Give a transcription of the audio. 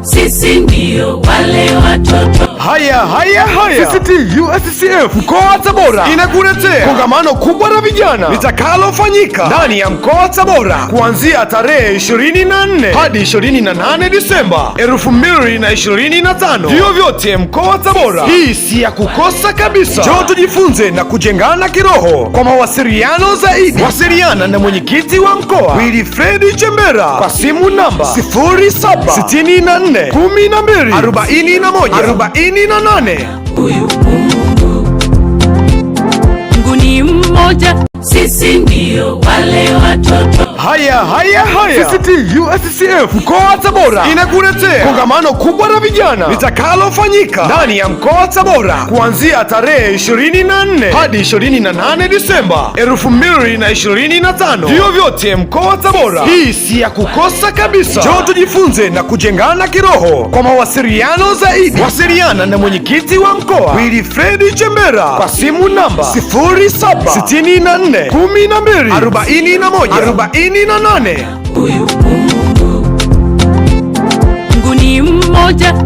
sisi ndio wale watoto. Haya, CCT USCF mkoa wa Tabora inakuletea kongamano kubwa la vijana litakalofanyika ndani ya mkoa wa Tabora kuanzia tarehe 24 hadi 28 Disemba 2025. Vio vyote mkoa wa Tabora, hii si ya kukosa kabisa. Njoo tujifunze na kujengana kiroho. Kwa mawasiliano zaidi, wasiliana na mwenyekiti wa mkoa Wilfred Chembera kwa simu namba 0764 12 41 48. Huyu Mungu ni mmoja, sisi ndio wale watoto. Haya, CCT USCF mkoa wa Tabora inakuletea kongamano kubwa la vijana litakalofanyika ndani ya mkoa wa Tabora kuanzia tarehe 24 hadi 28 Disemba 2025. Vio vyote mkoa wa Tabora, hii si ya kukosa kabisa. Njoo tujifunze na kujengana kiroho. Kwa mawasiliano zaidi, wasiliana na mwenyekiti wa mkoa Wilfred Chembera kwa simu namba 0764 12 41 48. Huyu Mungu ni mmoja.